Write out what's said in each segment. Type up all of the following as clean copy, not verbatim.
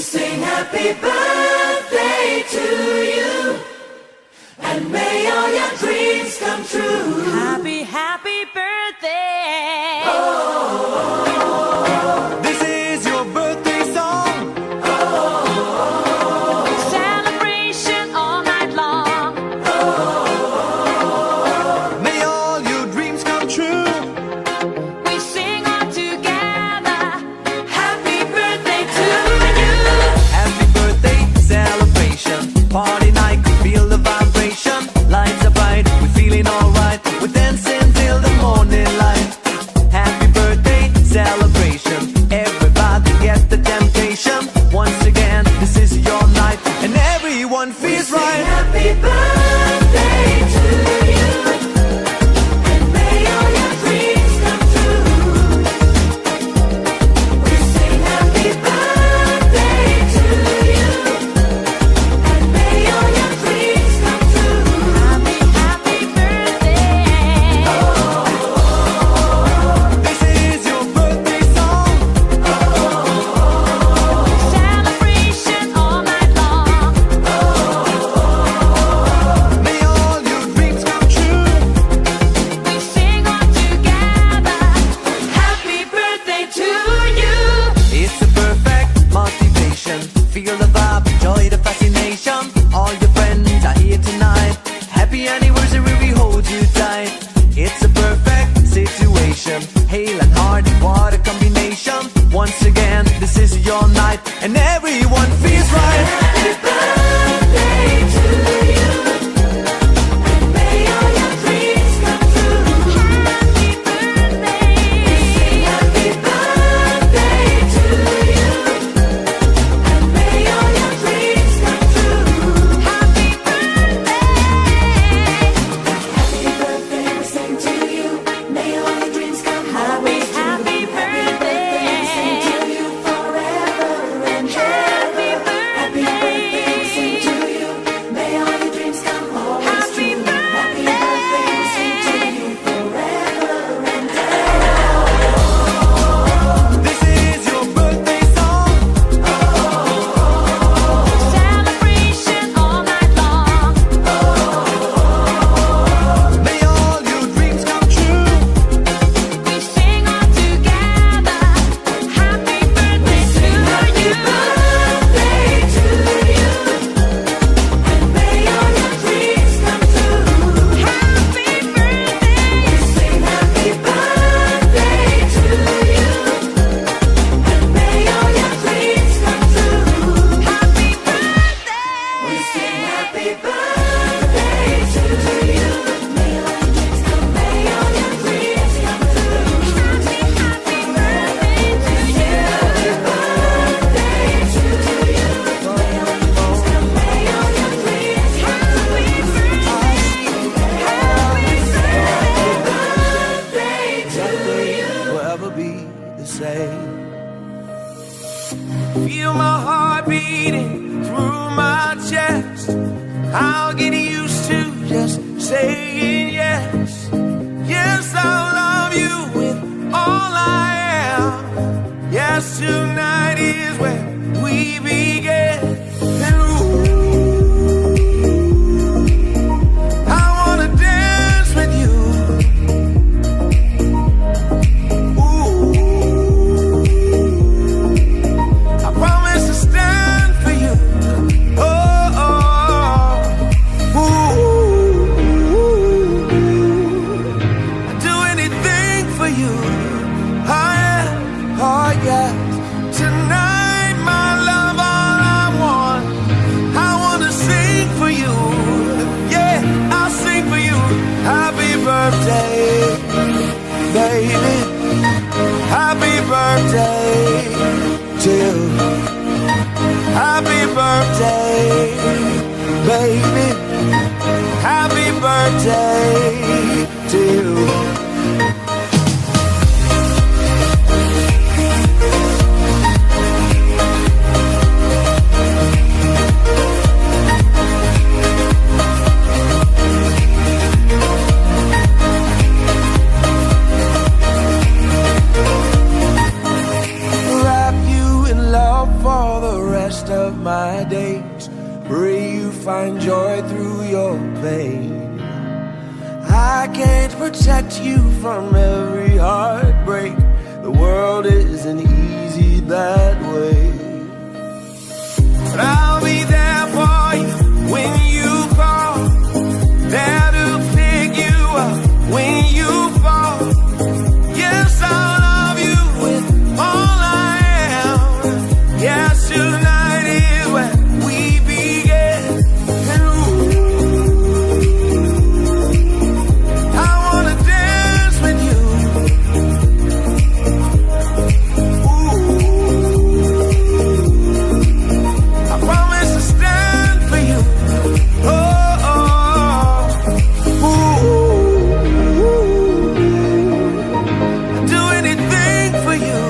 sing happy birthday to you, and may all your dreams come true. Happy, happy birthday. This is your birthday song. Celebration all night long. May all your dreams come true. We sing all together. Happy birthday to you. Happy birthday celebration. Party night, feel the vibration. Lights are bright, we're feeling alright. We're dancing till the morning light. Happy birthday celebration. Everybody get the temptation. Once again, this is your night, and everyone feels Sing right. happy birthday to you, and may all your dreams come true. We sing happy birthday to you, and may all your dreams come true. Happy, happy birthday. This is your birthday song. Celebration all night long. May all your dreams come true. We sing all together. Happy birthday to you. It's a perfect motivation. Feel the vibe, enjoy the fascination. All your friends are here tonight. Happy anniversary, we hold you tight. It's a perfect situation. Hale and heart, what a combination. Once again, this is your night, and everyone feels right. Happy birthday to you, and may all your dreams come true. Happy birthday. Happy birthday to you, and may all your dreams come true. Happy birthday. Happy birthday, we sing to you. May all your dreams come Happy, always true. happy birthday. We sing to you forever and Happy ever. Happy birthday, we sing to you. May all your dreams come always Happy true. Happy birthday. birthday, we sing to you forever and ever. This is your birthday song. Celebration all night long. May all your dreams come true. We sing all together. Happy birthday to you. Birthday to you, and may all your dreams come true. Happy birthday. Sing happy birthday to you, and may all your dreams come true. Happy birthday. We sing happy birthday to you. May all your dreams come, may all your dreams come true. Happy, happy birthday to you. Birthday to you. May all your dreams come, may all your dreams come Happy birthday. birthday to you. Will ever be the same. Feel my heart beating through my chest. I'll get used to just saying yes. Yes, I'll love you with all I am. Yes, tonight is where we begin. And ooh, I wanna dance with you. I promise to stand for you. Oh, I'd do anything for you. Oh, yeah. Oh, yeah. Tonight, my love, I of my days. Pray you find joy through your pain. I can't protect you from every heartbreak. The world isn't easy that way. But I'll be there for you when you call. There to pick you up when you fall. Yes, I'll love you with all I am. Yes, tonight is where we begin. And ooh, I wanna dance with you. Ooh, I promise to stand for you. Oh, oh, ooh, I'd do anything for you.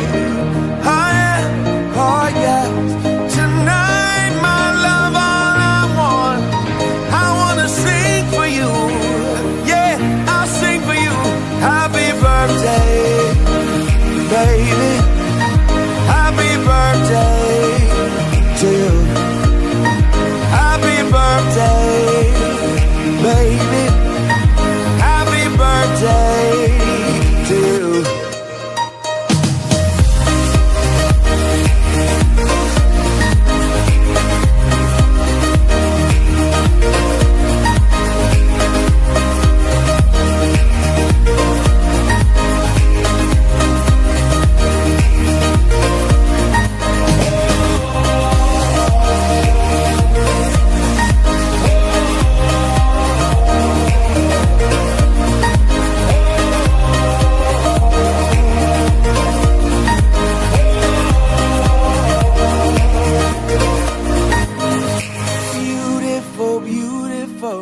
Oh yeah, oh yeah. Tonight, my love, all I want. I wanna sing for you. Yeah, I'll sing for you. Happy birthday, baby. Happy birthday to you. Happy birthday, baby. Happy birthday to you. Beautiful, beautiful